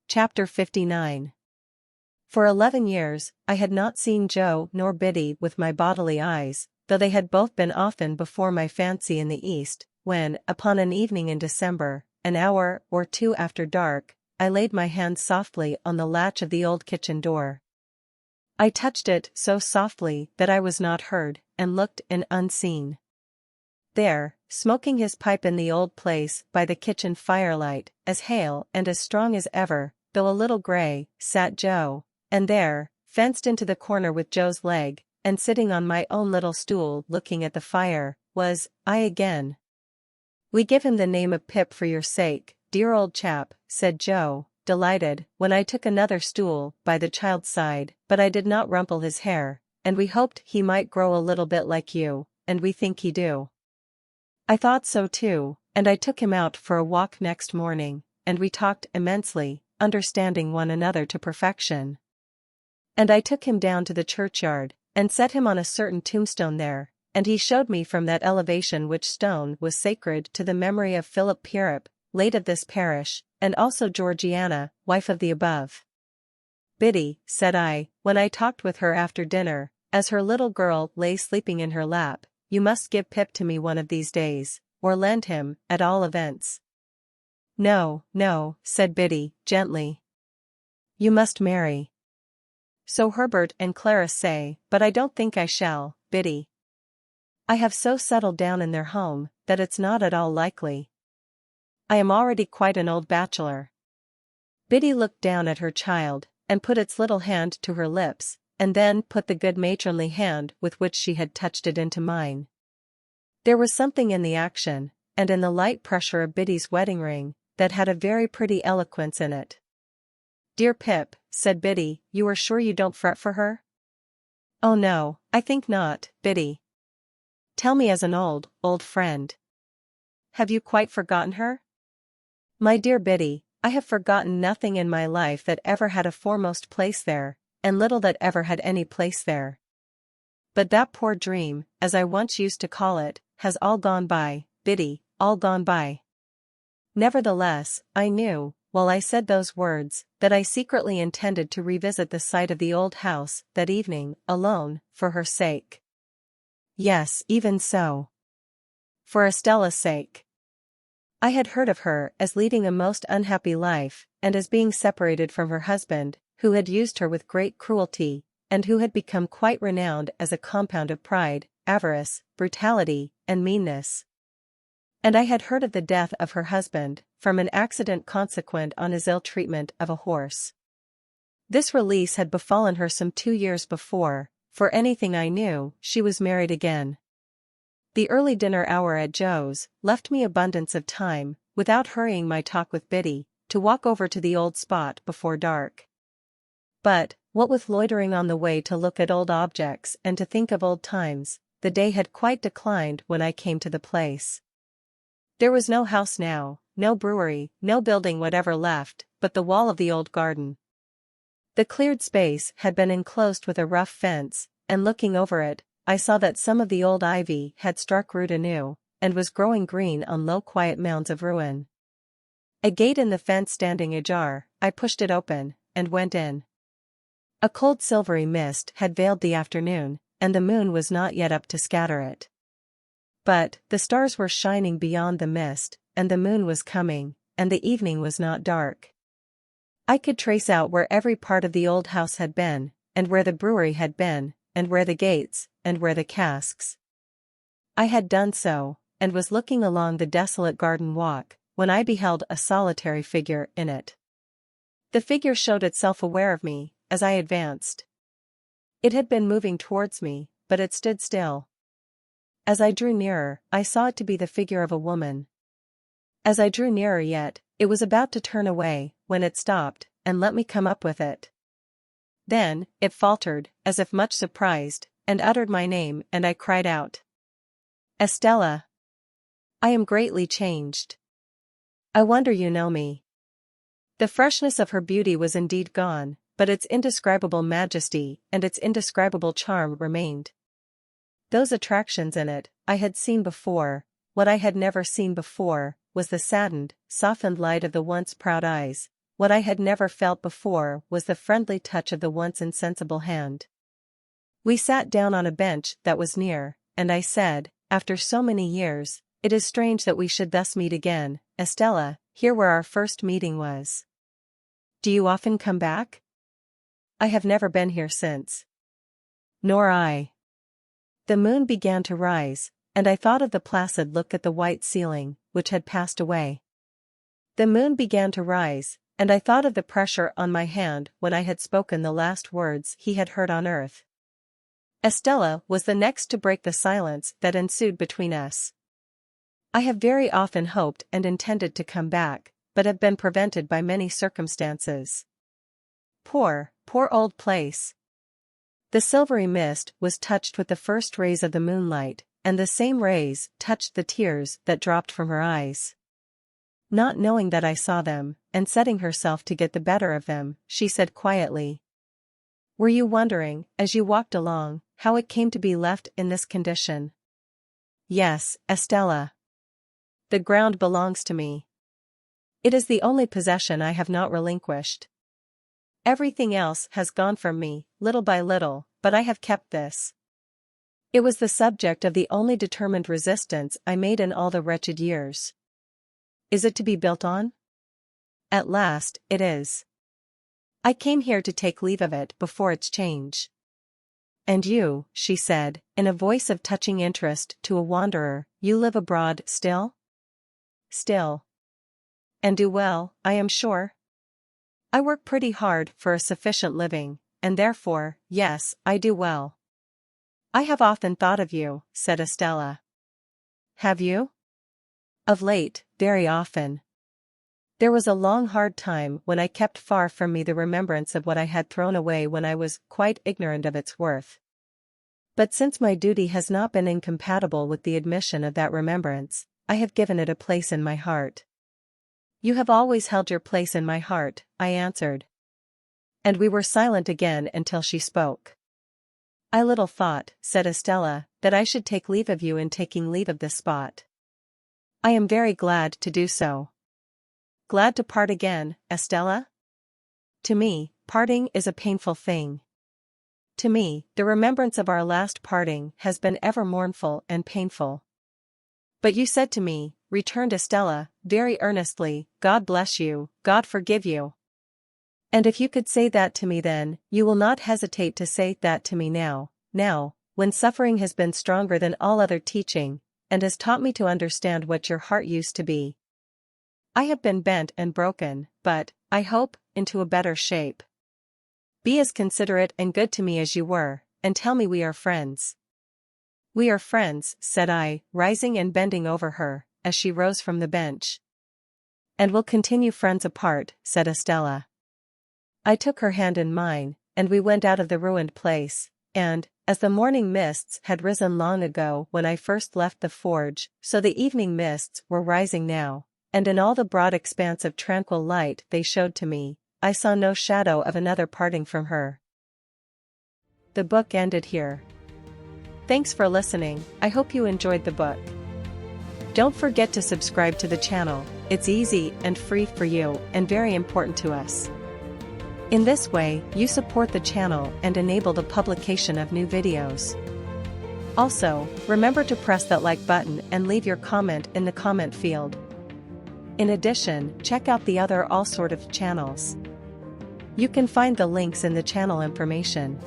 Chapter 59. For 11 years, I had not seen Joe nor Biddy with my bodily eyes, though they had both been often before my fancy in the East, when, upon an evening in December, an hour or two after dark, I laid my hand softly on the latch of the old kitchen door. I touched it so softly that I was not heard, and looked in unseen. There, smoking his pipe in the old place by the kitchen firelight, as hale and as strong as ever, though a little grey, sat Joe, and there, fenced into the corner with Joe's leg, and sitting on my own little stool looking at the fire, was I again. "We give him the name of Pip for your sake, dear old chap," said Joe, delighted, when I took another stool by the child's side, "but I did not rumple his hair, and we hoped he might grow a little bit like you, and we think he do." I thought so too, and I took him out for a walk next morning, and we talked immensely, understanding one another to perfection. And I took him down to the churchyard, and set him on a certain tombstone there, and he showed me from that elevation which stone was sacred to the memory of Philip Pierrep, late of this parish, and also Georgiana, wife of the above. "Biddy," said I, when I talked with her after dinner, as her little girl lay sleeping in her lap, "you must give Pip to me one of these days, or lend him, at all events." "No, no," said Biddy, gently. "You must marry." "So Herbert and Clara say, but I don't think I shall, Biddy. I have so settled down in their home, that it's not at all likely. I am already quite an old bachelor." Biddy looked down at her child, and put its little hand to her lips, and then put the good matronly hand with which she had touched it into mine. There was something in the action, and in the light pressure of Biddy's wedding ring, that had a very pretty eloquence in it. "Dear Pip," said Biddy, "you are sure you don't fret for her?" "Oh no, I think not, Biddy. Tell me as an old friend. Have you quite forgotten her?" "My dear Biddy, I have forgotten nothing in my life that ever had a foremost place there, and little that ever had any place there. But that poor dream, as I once used to call it, has all gone by, Biddy, all gone by." Nevertheless, I knew, while I said those words, that I secretly intended to revisit the site of the old house that evening, alone, for her sake. Yes, even so. For Estella's sake. I had heard of her as leading a most unhappy life, and as being separated from her husband, who had used her with great cruelty, and who had become quite renowned as a compound of pride, avarice, brutality, and meanness. And I had heard of the death of her husband, from an accident consequent on his ill treatment of a horse. This release had befallen her some 2 years before. For anything I knew, she was married again. The early dinner hour at Joe's left me abundance of time, without hurrying my talk with Biddy, to walk over to the old spot before dark. But, what with loitering on the way to look at old objects and to think of old times, the day had quite declined when I came to the place. There was no house now, no brewery, no building whatever left, but the wall of the old garden. The cleared space had been enclosed with a rough fence, and looking over it, I saw that some of the old ivy had struck root anew, and was growing green on low quiet mounds of ruin. A gate in the fence standing ajar, I pushed it open, and went in. A cold silvery mist had veiled the afternoon, and the moon was not yet up to scatter it. But, the stars were shining beyond the mist, and the moon was coming, and the evening was not dark. I could trace out where every part of the old house had been, and where the brewery had been, and where the gates, and where the casks. I had done so, and was looking along the desolate garden walk, when I beheld a solitary figure in it. The figure showed itself aware of me, as I advanced. It had been moving towards me, but it stood still. As I drew nearer, I saw it to be the figure of a woman. As I drew nearer yet, it was about to turn away, when it stopped, and let me come up with it. Then, it faltered, as if much surprised, and uttered my name, and I cried out, "Estella! I am greatly changed. I wonder you know me." The freshness of her beauty was indeed gone, but its indescribable majesty and its indescribable charm remained. Those attractions in it, I had seen before. What I had never seen before, was the saddened, softened light of the once proud eyes, what I had never felt before was the friendly touch of the once insensible hand. We sat down on a bench that was near, and I said, after so many years, "It is strange that we should thus meet again, Estella, here where our first meeting was. Do you often come back?" "I have never been here since." "Nor I." The moon began to rise, and I thought of the placid look at the white ceiling, which had passed away. The moon began to rise, and I thought of the pressure on my hand when I had spoken the last words he had heard on earth. Estella was the next to break the silence that ensued between us. "I have very often hoped and intended to come back, but have been prevented by many circumstances." Poor old place. The silvery mist was touched with the first rays of the moonlight, and the same rays touched the tears that dropped from her eyes. Not knowing that I saw them, and setting herself to get the better of them, she said quietly, "Were you wondering, as you walked along, how it came to be left in this condition?" "Yes, Estella. The ground belongs to me. It is the only possession I have not relinquished. Everything else has gone from me, little by little, but I have kept this. It was the subject of the only determined resistance I made in all the wretched years. Is it to be built on? At last, it is. I came here to take leave of it before its change." "And you," she said, in a voice of touching interest to a wanderer, "you live abroad still?" "Still. And do well, I am sure?" "I work pretty hard for a sufficient living, and therefore, yes, I do well." "I have often thought of you," said Estella. "Have you?" "Of late, very often. There was a long hard time when I kept far from me the remembrance of what I had thrown away when I was quite ignorant of its worth. But since my duty has not been incompatible with the admission of that remembrance, I have given it a place in my heart." "You have always held your place in my heart," I answered. And we were silent again until she spoke. "I little thought," said Estella, "that I should take leave of you in taking leave of this spot. I am very glad to do so." "Glad to part again, Estella?" "To me, parting is a painful thing. To me, the remembrance of our last parting has been ever mournful and painful." "But you said to me," returned Estella, very earnestly, "God bless you, God forgive you." "And if you could say that to me then, you will not hesitate to say that to me now, when suffering has been stronger than all other teaching, and has taught me to understand what your heart used to be. I have been bent and broken, but, I hope, into a better shape. Be as considerate and good to me as you were, and tell me we are friends." "We are friends," said I, rising and bending over her, as she rose from the bench. "And will continue friends apart," said Estella. I took her hand in mine, and we went out of the ruined place, and, as the morning mists had risen long ago when I first left the forge, so the evening mists were rising now, and in all the broad expanse of tranquil light they showed to me, I saw no shadow of another parting from her. The book ended here. Thanks for listening. I hope you enjoyed the book. Don't forget to subscribe to the channel, it's easy and free for you and very important to us. In this way, you support the channel and enable the publication of new videos. Also, remember to press that like button and leave your comment in the comment field. In addition, check out the other all sort of channels. You can find the links in the channel information.